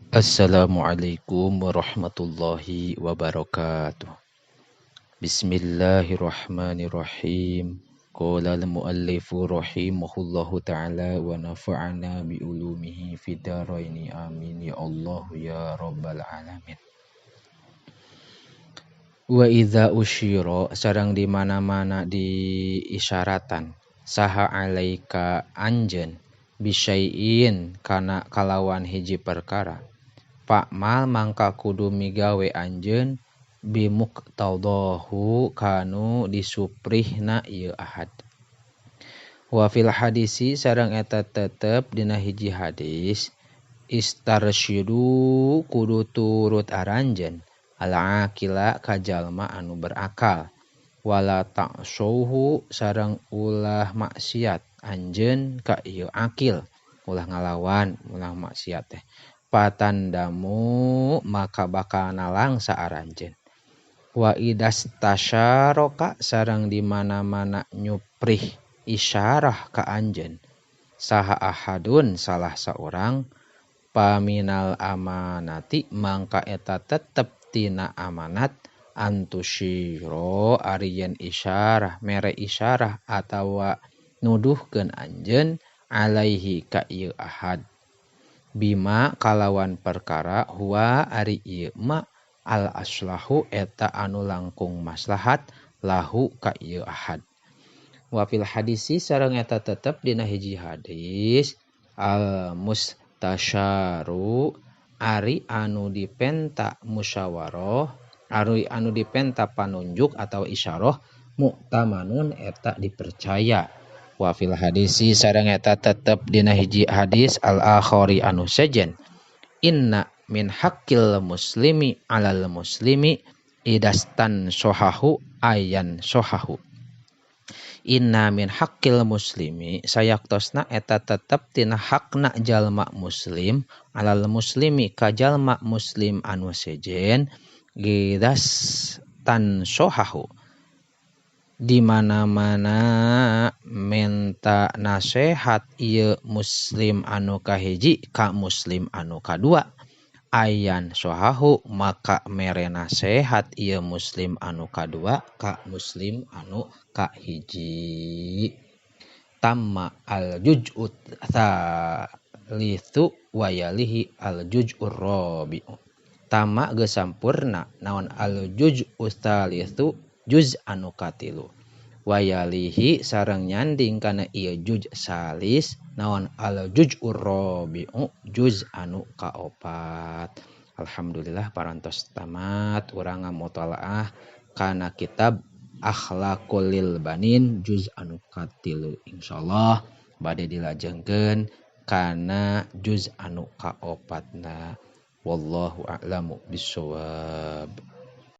Assalamualaikum warahmatullahi wabarakatuh. Bismillahirrahmanirrahim. Qala al-muallifu rahimahullahu ta'ala wa nafa'ana bi ulumihi fid dharaini amin ya Allah ya rabbal alamin. Wa idza usyira sareng di mana-mana diisyaratan saha alaika anjeun bisyai'in kana kalawan hiji perkara. Pak mal mangka kudu migawe anjeun bimuqtadahu kanu disuprihna ieu ahad. Wa fil hadisi sareng eta tetep dina hiji hadis istarsyidu kudu turut aranjeun al-aqila ka jalma anu berakal wala ta'suhu sareng ulah maksiat anjeun ka ieu akil ulah ngalawan ulah maksiat teh. Patandamu maka bakal nalang saaranjeun. Wa idastasyaraka sareng di mana-mana nyuprih isyarah ka anjeun. Saha ahadun salah saurang paminal amanati mangka eta tetep tina amanat antusyiro ariyen isyarah mere isyarah atawa nuduhkeun anjeun alaihi ka ieu ahad. Bima kalawan perkara huwa ari ieu ma al aslahu eta anu langkung maslahat lahu ka ieu ahad. Wa fil hadisi sareng eta tetep dina hiji hadis al mustasyaru ari anu dipenta musyawarah ari anu dipenta panunjuk atau isyarah mu'tamanun eta dipercaya. Wa fil hadisi sareng eta tetep dina hiji hadis al-akhari anu sejen inna min haqqil muslimi 'alal muslimi idastan sohahu ayan sohahu. Inna min haqqil muslimi sayaktosna eta tetep tina hakna jalma muslim 'alal muslimi ka jalma muslim anu sejen idastan sohahu di mana-mana menta nasehat ieu muslim anu kahiji ka muslim anu kadua ayan sohahu maka mere nasehat ieu muslim anu kadua ka muslim anu kahiji. Tamma al juz'ut tsalitsu wa yalihi al juz'ur rabi'u. Tama geus sampurna naon al juz'ut tsalitsu juz anu katilu wayalihi sareng nyanding kana ieu juz salis naon al juz'ur rabi'u juz anu kaopat. Alhamdulillah parantos tamat urang ngamutalaah kana kitab Akhlaqul lil Banin juz anu katilu. Insyaallah bade dilajengkeun kana juz anu kaopatna. Wallahu a'lamu bissawab.